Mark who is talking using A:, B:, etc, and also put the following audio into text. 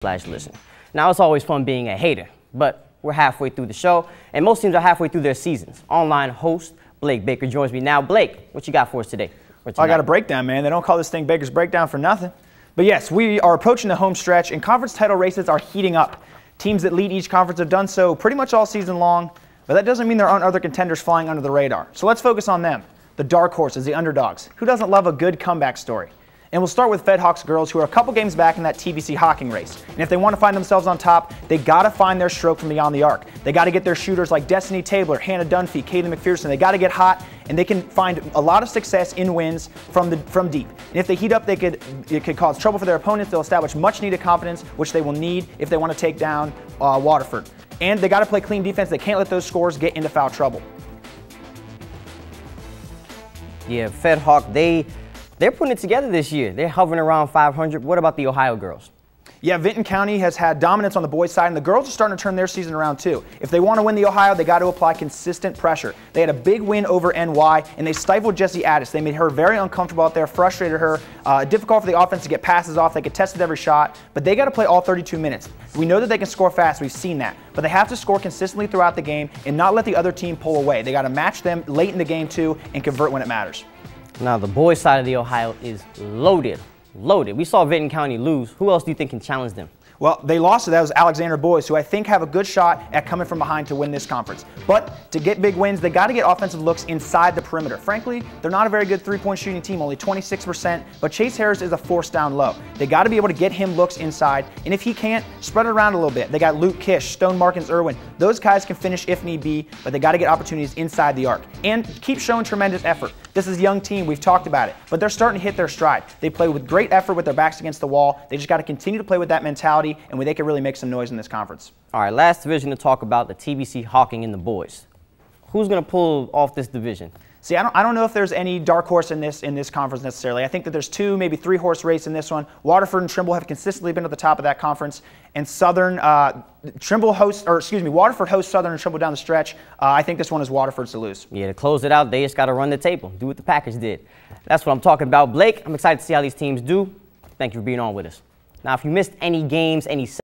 A: listen. Now, it's always fun being a hater, but we're halfway through the show, and most teams are halfway through their seasons. Online host Blake Baker joins me now. Blake, what you got for us today?
B: I got a breakdown, man. They don't call this thing Baker's Breakdown for nothing. But yes, we are approaching the home stretch, and conference title races are heating up. Teams that lead each conference have done so pretty much all season long, but that doesn't mean there aren't other contenders flying under the radar. So let's focus on them, the dark horses, the underdogs. Who doesn't love a good comeback story? And we'll start with Fed Hawks girls, who are a couple games back in that TBC Hawking race. And if they want to find themselves on top, they got to find their stroke from beyond the arc. They got to get their shooters like Destiny Tabler, Hannah Dunphy, Caitlin McPherson. They got to get hot, and they can find a lot of success in wins from deep. And if they heat up, it could cause trouble for their opponents. They'll establish much-needed confidence, which they will need if they want to take down Waterford. And they got to play clean defense. They can't let those scores get into foul trouble.
A: Yeah, Fed Hawk, they're putting it together this year. They're hovering around 500. What about the Ohio girls?
B: Yeah, Vinton County has had dominance on the boys' side, and the girls are starting to turn their season around too. If they want to win the Ohio, they got to apply consistent pressure. They had a big win over NY, and they stifled Jessie Addis. They made her very uncomfortable out there, frustrated her. Difficult for the offense to get passes off. They contested every shot, but they got to play all 32 minutes. We know that they can score fast. We've seen that, but they have to score consistently throughout the game and not let the other team pull away. They got to match them late in the game too and convert when it matters.
A: Now, the boys' side of the Ohio is loaded. We saw Vinton County lose. Who else do you think can challenge them?
B: Well, they lost to those Alexander boys, who I think have a good shot at coming from behind to win this conference. But to get big wins, they got to get offensive looks inside the perimeter. Frankly, they're not a very good three-point shooting team, only 26%, but Chase Harris is a force down low. They got to be able to get him looks inside, and if he can't, spread it around a little bit. They got Luke Kish, Stone Markins Irwin. Those guys can finish if need be, but they got to get opportunities inside the arc. And keep showing tremendous effort. This is a young team, we've talked about it, but they're starting to hit their stride. They play with great effort with their backs against the wall. They just got to continue to play with that mentality, and they can really make some noise in this conference.
A: All right, last division to talk about, the TBC Hawking and the boys. Who's going to pull off this division?
B: See, I don't know if there's any dark horse in this conference necessarily. I think that there's two, maybe three-horse race in this one. Waterford and Trimble have consistently been at the top of that conference, and Waterford hosts Southern and Trimble down the stretch. I think this one is Waterford's to lose.
A: Yeah, to close it out, they just got to run the table, do what the Packers did. That's what I'm talking about. Blake, I'm excited to see how these teams do. Thank you for being on with us. Now, if you missed any games, any